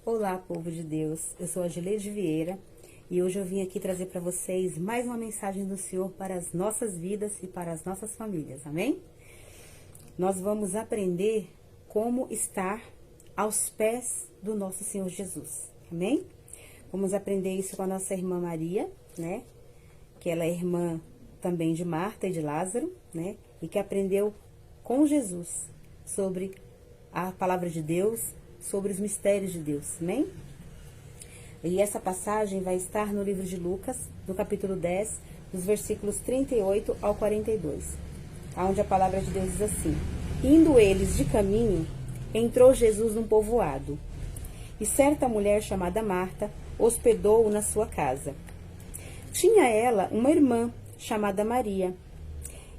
Olá, povo de Deus. Eu sou a Gileide Vieira e hoje eu vim aqui trazer para vocês mais uma mensagem do Senhor para as nossas vidas e para as nossas famílias, amém? Nós vamos aprender como estar aos pés do nosso Senhor Jesus, amém? Vamos aprender isso com a nossa irmã Maria, né? Que ela é irmã também de Marta e de Lázaro, né? E que aprendeu com Jesus sobre a palavra de Deus, sobre os mistérios de Deus, amém? E essa passagem vai estar no livro de Lucas, no capítulo 10, dos versículos 38 ao 42, onde a palavra de Deus diz assim: Indo eles de caminho, entrou Jesus num povoado, e certa mulher chamada Marta hospedou-o na sua casa. Tinha ela uma irmã chamada Maria,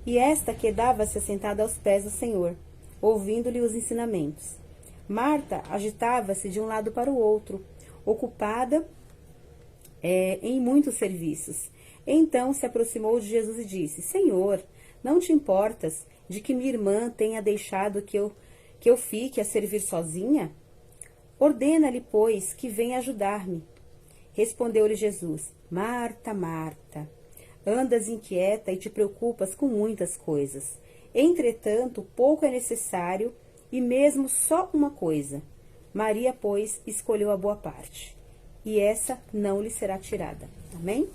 e esta quedava-se assentada aos pés do Senhor, ouvindo-lhe os ensinamentos. Marta agitava-se de um lado para o outro, ocupada em muitos serviços. Então se aproximou de Jesus e disse: Senhor, não te importas de que minha irmã tenha deixado que eu fique a servir sozinha? Ordena-lhe, pois, que venha ajudar-me. Respondeu-lhe Jesus: Marta, Marta, andas inquieta e te preocupas com muitas coisas. Entretanto, pouco é necessário, e mesmo só uma coisa. Maria, pois, escolheu a boa parte, e essa não lhe será tirada. Amém?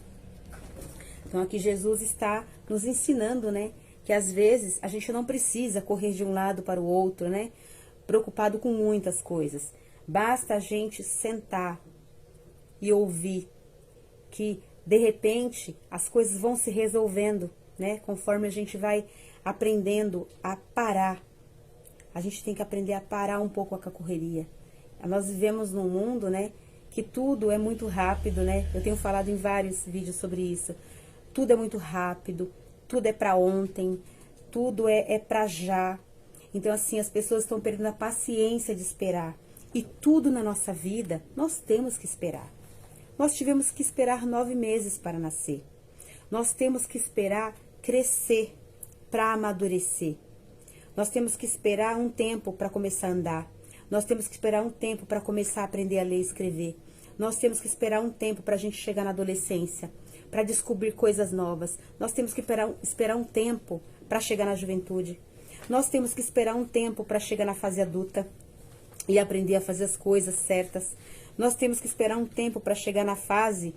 Então aqui Jesus está nos ensinando, né, que às vezes a gente não precisa correr de um lado para o outro, né, preocupado com muitas coisas. Basta a gente sentar e ouvir que, de repente, as coisas vão se resolvendo, né, conforme a gente vai aprendendo a parar. A gente tem que aprender a parar um pouco com a correria. Nós vivemos num mundo, né, que tudo é muito rápido, né? Eu tenho falado em vários vídeos sobre isso. Tudo é muito rápido, tudo é para ontem, tudo é para já. Então, assim, as pessoas estão perdendo a paciência de esperar. E tudo na nossa vida, nós temos que esperar. Nós tivemos que esperar 9 meses para nascer. Nós temos que esperar crescer para amadurecer. Nós temos que esperar um tempo para começar a andar. Nós temos que esperar um tempo para começar a aprender a ler e escrever. Nós temos que esperar um tempo para a gente chegar na adolescência, para descobrir coisas novas. Nós temos que esperar um tempo para chegar na juventude. Nós temos que esperar um tempo para chegar na fase adulta e aprender a fazer as coisas certas. Nós temos que esperar um tempo para chegar na fase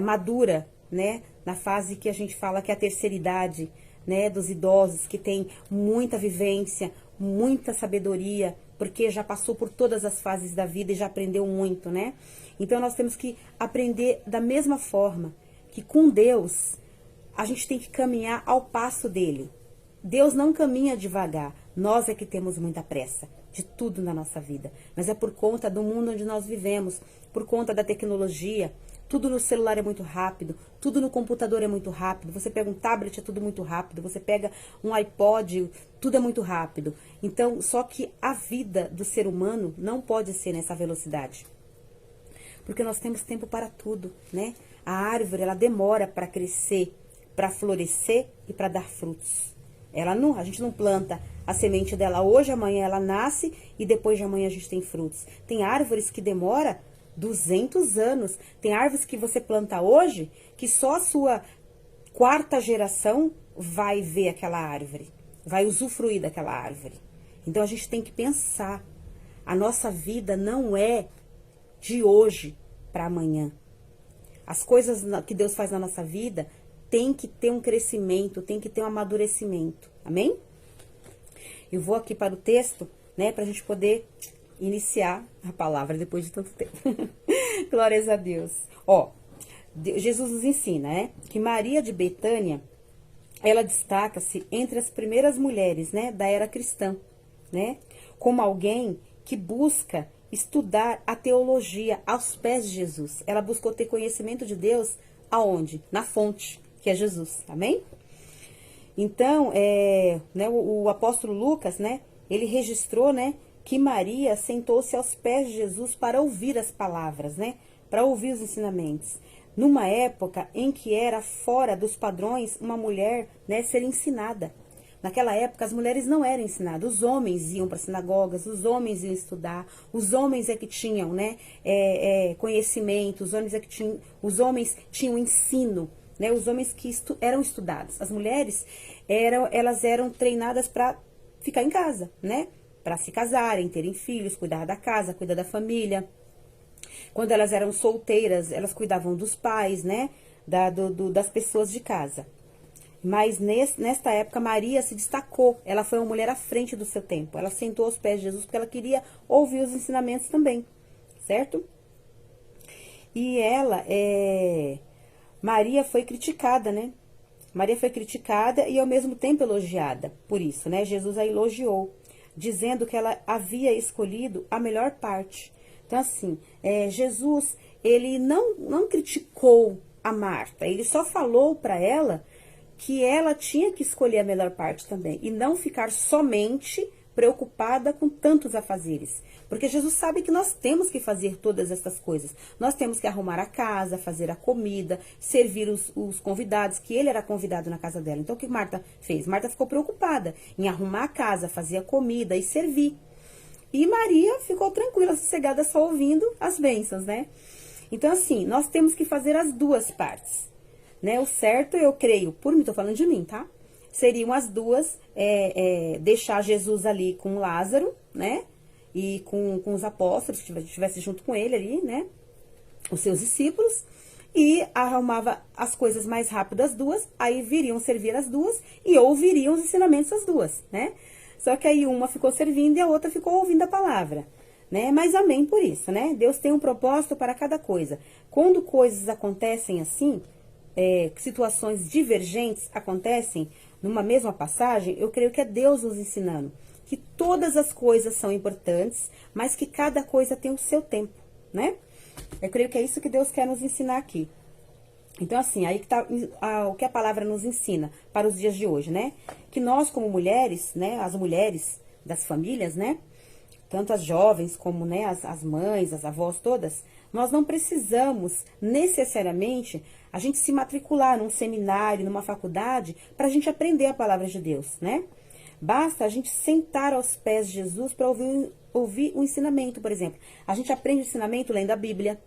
madura, né? Na fase que a gente fala que é a terceira idade, né, dos idosos, que tem muita vivência, muita sabedoria, porque já passou por todas as fases da vida e já aprendeu muito, né? Então nós temos que aprender da mesma forma que com Deus a gente tem que caminhar ao passo dele. Deus não caminha devagar, nós é que temos muita pressa de tudo na nossa vida, mas é por conta do mundo onde nós vivemos, por conta da tecnologia. Tudo no celular é muito rápido, tudo no computador é muito rápido, você pega um tablet, é tudo muito rápido, você pega um iPod, tudo é muito rápido. Então, só que a vida do ser humano não pode ser nessa velocidade. Porque nós temos tempo para tudo, né? A árvore, ela demora para crescer, para florescer e para dar frutos. A gente não planta a semente dela hoje, amanhã ela nasce e depois de amanhã a gente tem frutos. Tem árvores que demoram 200 anos. Tem árvores que você planta hoje, que só a sua 4ª geração vai ver aquela árvore, vai usufruir daquela árvore. Então a gente tem que pensar, a nossa vida não é de hoje para amanhã. As coisas que Deus faz na nossa vida tem que ter um crescimento, tem que ter um amadurecimento. Amém? Eu vou aqui para o texto, né, para a gente poder iniciar a palavra depois de tanto tempo. Glórias a Deus. Ó, Jesus nos ensina, né, que Maria de Betânia, ela destaca-se entre as primeiras mulheres, né, da era cristã, né, como alguém que busca estudar a teologia aos pés de Jesus. Ela buscou ter conhecimento de Deus aonde? Na fonte, que é Jesus. Amém? Então, né, o apóstolo Lucas, né, ele registrou, né, que Maria sentou-se aos pés de Jesus para ouvir as palavras, né? Para ouvir os ensinamentos. Numa época em que era fora dos padrões uma mulher, né, ser ensinada. Naquela época, as mulheres não eram ensinadas. Os homens iam para sinagogas, os homens iam estudar, os homens é que tinham, né, conhecimento, os homens tinham ensino, né, os homens que eram estudados. As mulheres, elas eram treinadas para ficar em casa, né, para se casarem, terem filhos, cuidar da casa, cuidar da família. Quando elas eram solteiras, elas cuidavam dos pais, né, das pessoas de casa. Mas nesta época, Maria se destacou. Ela foi uma mulher à frente do seu tempo. Ela sentou aos pés de Jesus porque ela queria ouvir os ensinamentos também, certo? E Maria foi criticada, né? Maria foi criticada e ao mesmo tempo elogiada. Por isso, né? Jesus a elogiou, dizendo que ela havia escolhido a melhor parte. Então, assim, Jesus, ele não criticou a Marta. Ele só falou para ela que ela tinha que escolher a melhor parte também, e não ficar somente preocupada com tantos afazeres. Porque Jesus sabe que nós temos que fazer todas essas coisas. Nós temos que arrumar a casa, fazer a comida, servir os convidados, que ele era convidado na casa dela. Então, o que Marta fez? Marta ficou preocupada em arrumar a casa, fazer a comida e servir. E Maria ficou tranquila, sossegada, só ouvindo as bênçãos, né? Então, assim, nós temos que fazer as duas partes. Né, o certo, eu creio, por mim, tô falando de mim, tá? Seriam as duas, deixar Jesus ali com Lázaro, né? E com os apóstolos, que estivesse junto com ele ali, né? Os seus discípulos. E arrumava as coisas mais rápido as duas, aí viriam servir as duas e ouviriam os ensinamentos das duas, né? Só que aí uma ficou servindo e a outra ficou ouvindo a palavra, né? Mas amém por isso, né? Deus tem um propósito para cada coisa. Quando coisas acontecem assim, situações divergentes acontecem numa mesma passagem, eu creio que é Deus nos ensinando que todas as coisas são importantes, mas que cada coisa tem o seu tempo, né? Eu creio que é isso que Deus quer nos ensinar aqui. Então, assim, aí que tá o que a palavra nos ensina para os dias de hoje, né? Que nós, como mulheres, né, as mulheres das famílias, né, tanto as jovens como, né, as mães, as avós todas, nós não precisamos necessariamente a gente se matricular num seminário, numa faculdade, para a gente aprender a palavra de Deus, né? Basta a gente sentar aos pés de Jesus para ouvir o ensinamento, por exemplo. A gente aprende o ensinamento lendo a Bíblia,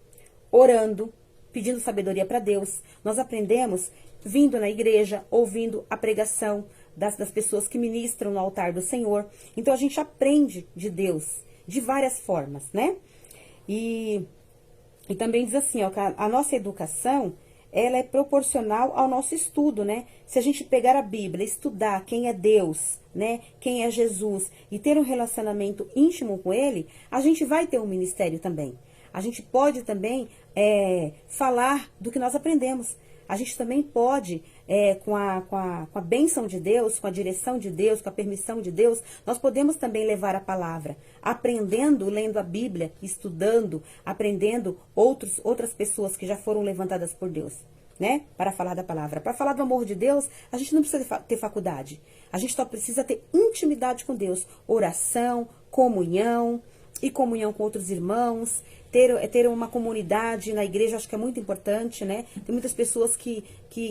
orando, pedindo sabedoria para Deus. Nós aprendemos vindo na igreja, ouvindo a pregação das pessoas que ministram no altar do Senhor. Então, a gente aprende de Deus de várias formas, né? E também diz assim, ó, que a nossa educação, ela é proporcional ao nosso estudo, né? Se a gente pegar a Bíblia, estudar quem é Deus, né? Quem é Jesus e ter um relacionamento íntimo com Ele, a gente vai ter um ministério também. A gente pode também falar do que nós aprendemos. A gente também pode, com a bênção de Deus, com a direção de Deus, com a permissão de Deus, nós podemos também levar a palavra, aprendendo, lendo a Bíblia, estudando, aprendendo outras pessoas que já foram levantadas por Deus, né? Para falar da palavra. Para falar do amor de Deus, a gente não precisa ter faculdade. A gente só precisa ter intimidade com Deus, oração, comunhão e comunhão com outros irmãos. Ter uma comunidade na igreja, acho que é muito importante, né? Tem muitas pessoas que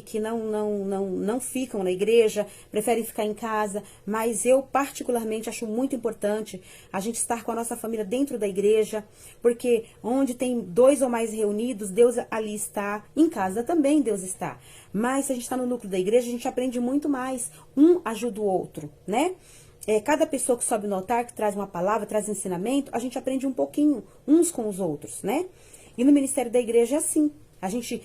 não ficam na igreja, preferem ficar em casa, mas eu particularmente acho muito importante a gente estar com a nossa família dentro da igreja, porque onde tem 2 ou mais reunidos, Deus ali está, em casa também Deus está. Mas se a gente está no núcleo da igreja, a gente aprende muito mais, um ajuda o outro, né? Cada pessoa que sobe no altar, que traz uma palavra, traz ensinamento, a gente aprende um pouquinho uns com os outros, né? E no ministério da igreja é assim. A gente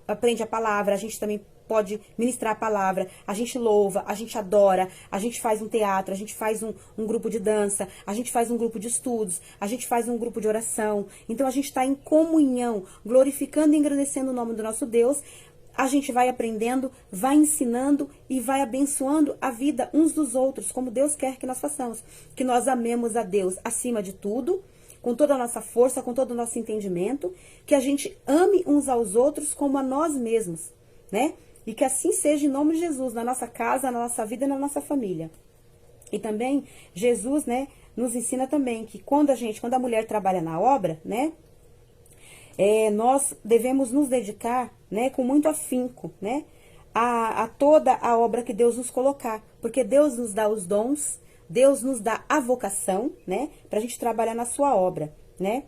aprende a palavra, a gente também pode ministrar a palavra, a gente louva, a gente adora, a gente faz um teatro, a gente faz um grupo de dança, a gente faz um grupo de estudos, a gente faz um grupo de oração. Então, a gente está em comunhão, glorificando e engrandecendo o nome do nosso Deus. A gente vai aprendendo, vai ensinando e vai abençoando a vida uns dos outros, como Deus quer que nós façamos. Que nós amemos a Deus acima de tudo, com toda a nossa força, com todo o nosso entendimento. Que a gente ame uns aos outros como a nós mesmos, né? E que assim seja em nome de Jesus, na nossa casa, na nossa vida e na nossa família. E também, Jesus, né, nos ensina também que quando a mulher trabalha na obra, né? Nós devemos nos dedicar, né, com muito afinco, né, a toda a obra que Deus nos colocar, porque Deus nos dá os dons, Deus nos dá a vocação, né, pra gente trabalhar na sua obra, né?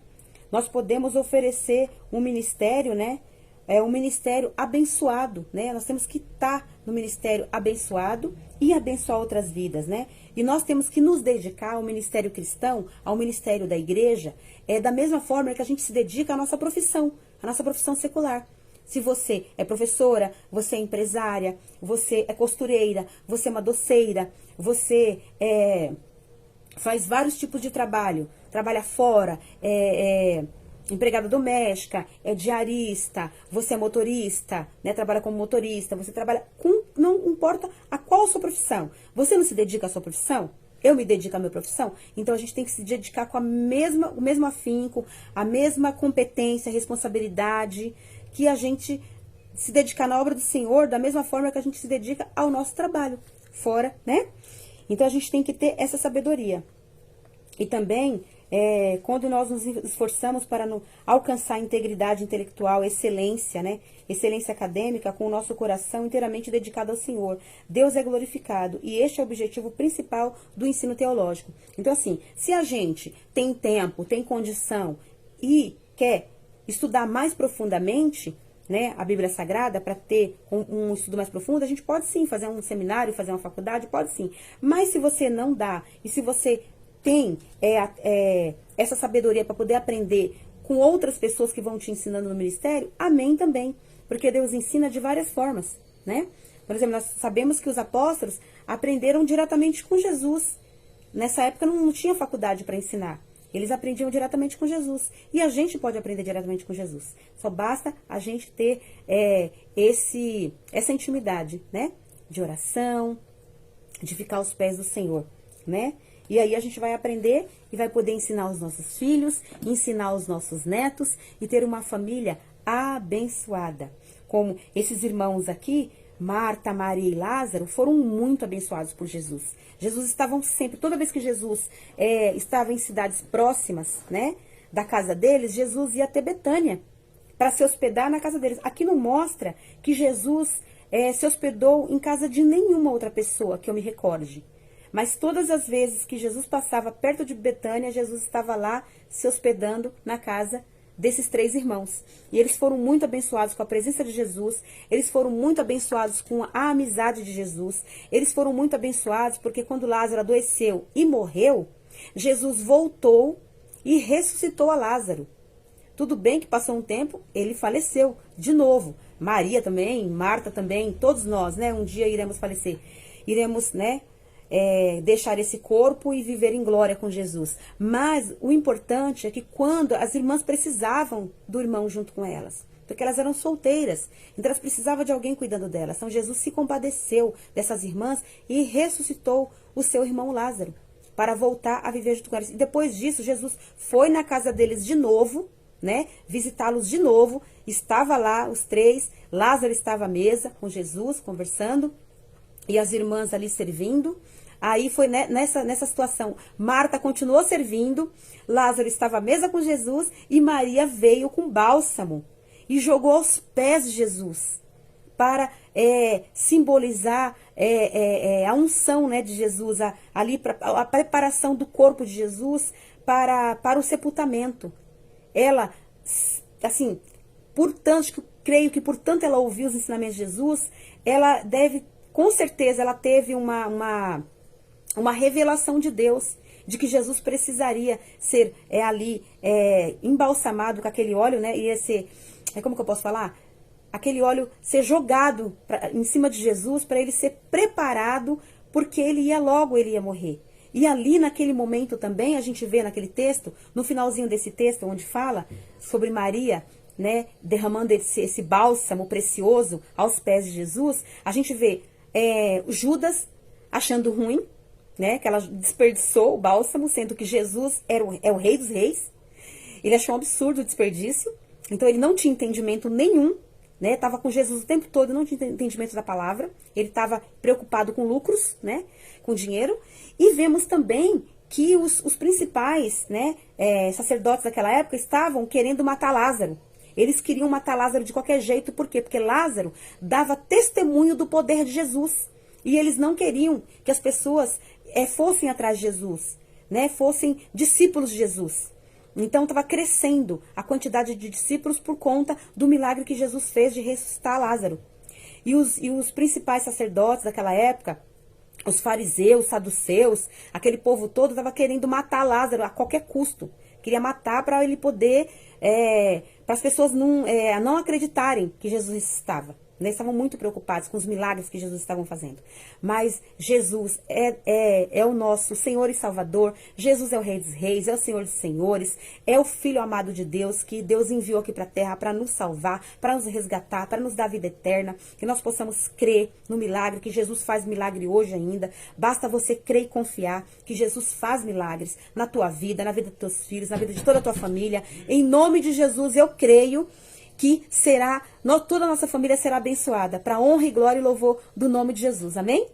Nós podemos oferecer um ministério, né, um ministério abençoado, né? Nós temos que estar no ministério abençoado e abençoar outras vidas, né? E nós temos que nos dedicar ao ministério cristão, ao ministério da igreja, da mesma forma que a gente se dedica à nossa profissão secular. Se você é professora, você é empresária, você é costureira, você é uma doceira, você faz vários tipos de trabalho, trabalha fora, empregada doméstica, é diarista, você é motorista, né, trabalha como motorista, você trabalha com, não importa a qual a sua profissão. Você não se dedica à sua profissão? Eu me dedico à minha profissão? Então a gente tem que se dedicar com o mesmo afinco, a mesma competência, responsabilidade, que a gente se dedicar na obra do Senhor da mesma forma que a gente se dedica ao nosso trabalho fora, né? Então a gente tem que ter essa sabedoria. E também, quando nós nos esforçamos para alcançar integridade intelectual, excelência, né? Excelência acadêmica, com o nosso coração inteiramente dedicado ao Senhor. Deus é glorificado. E este é o objetivo principal do ensino teológico. Então, assim, se a gente tem tempo, tem condição e quer estudar mais profundamente, né, a Bíblia Sagrada, para ter um estudo mais profundo, a gente pode sim fazer um seminário, fazer uma faculdade, pode sim. Mas se você não dá, e se você tem essa sabedoria para poder aprender com outras pessoas que vão te ensinando no ministério, amém também. Porque Deus ensina de várias formas, né? Por exemplo, nós sabemos que os apóstolos aprenderam diretamente com Jesus. Nessa época não tinha faculdade para ensinar. Eles aprendiam diretamente com Jesus. E a gente pode aprender diretamente com Jesus. Só basta a gente ter essa intimidade, né? De oração, de ficar aos pés do Senhor, né? E aí a gente vai aprender e vai poder ensinar os nossos filhos, ensinar os nossos netos e ter uma família abençoada. Como esses irmãos aqui, Marta, Maria e Lázaro, foram muito abençoados por Jesus. Jesus estavam sempre, toda vez que Jesus estava em cidades próximas, né, da casa deles, Jesus ia até Betânia para se hospedar na casa deles. Aqui não mostra que Jesus se hospedou em casa de nenhuma outra pessoa que eu me recorde. Mas todas as vezes que Jesus passava perto de Betânia, Jesus estava lá se hospedando na casa desses 3 irmãos. E eles foram muito abençoados com a presença de Jesus, eles foram muito abençoados com a amizade de Jesus, eles foram muito abençoados porque quando Lázaro adoeceu e morreu, Jesus voltou e ressuscitou a Lázaro. Tudo bem que passou um tempo, ele faleceu de novo. Maria também, Marta também, todos nós, né? Um dia iremos falecer. Iremos, né? Deixar esse corpo e viver em glória com Jesus. Mas o importante é que quando as irmãs precisavam do irmão junto com elas, porque elas eram solteiras, então elas precisavam de alguém cuidando delas. Então Jesus se compadeceu dessas irmãs e ressuscitou o seu irmão Lázaro para voltar a viver junto com elas. E depois disso, Jesus foi na casa deles de novo, né, visitá-los de novo. Estava lá os 3, Lázaro estava à mesa com Jesus, conversando, e as irmãs ali servindo. Aí foi nessa situação, Marta continuou servindo, Lázaro estava à mesa com Jesus e Maria veio com bálsamo e jogou aos pés de Jesus para simbolizar a unção, né, de Jesus, a preparação do corpo de Jesus para o sepultamento. Ela, assim, creio que portanto ela ouviu os ensinamentos de Jesus, ela deve, com certeza, ela teve uma revelação de Deus, de que Jesus precisaria ser embalsamado com aquele óleo, né? Ia ser, como que eu posso falar? Aquele óleo ser jogado em cima de Jesus para ele ser preparado, porque ele ia morrer. E ali naquele momento também, a gente vê naquele texto, no finalzinho desse texto, onde fala sobre Maria, né, derramando esse bálsamo precioso aos pés de Jesus, a gente vê Judas achando ruim, né, que ela desperdiçou o bálsamo, sendo que Jesus é o rei dos reis. Ele achou um absurdo o desperdício, então ele não tinha entendimento nenhum, né, estava com Jesus o tempo todo, não tinha entendimento da palavra, ele estava preocupado com lucros, né, com dinheiro. E vemos também que os principais, né, sacerdotes daquela época estavam querendo matar Lázaro. Eles queriam matar Lázaro de qualquer jeito, por quê? Porque Lázaro dava testemunho do poder de Jesus. E eles não queriam que as pessoas fossem atrás de Jesus, né? Fossem discípulos de Jesus. Então estava crescendo a quantidade de discípulos por conta do milagre que Jesus fez de ressuscitar Lázaro. E os principais sacerdotes daquela época, os fariseus, saduceus, aquele povo todo estava querendo matar Lázaro a qualquer custo. Queria matar para ele poder, para as pessoas não acreditarem que Jesus ressuscitava. Eles estavam muito preocupados com os milagres que Jesus estava fazendo. Mas Jesus é o nosso Senhor e Salvador. Jesus é o Rei dos Reis, é o Senhor dos Senhores. É o Filho amado de Deus, que Deus enviou aqui para a terra para nos salvar, para nos resgatar, para nos dar vida eterna. Que nós possamos crer no milagre, que Jesus faz milagre hoje ainda. Basta você crer e confiar que Jesus faz milagres na tua vida, na vida dos teus filhos, na vida de toda a tua família. Em nome de Jesus, eu creio que toda a nossa família será abençoada, para honra e glória e louvor do nome de Jesus. Amém?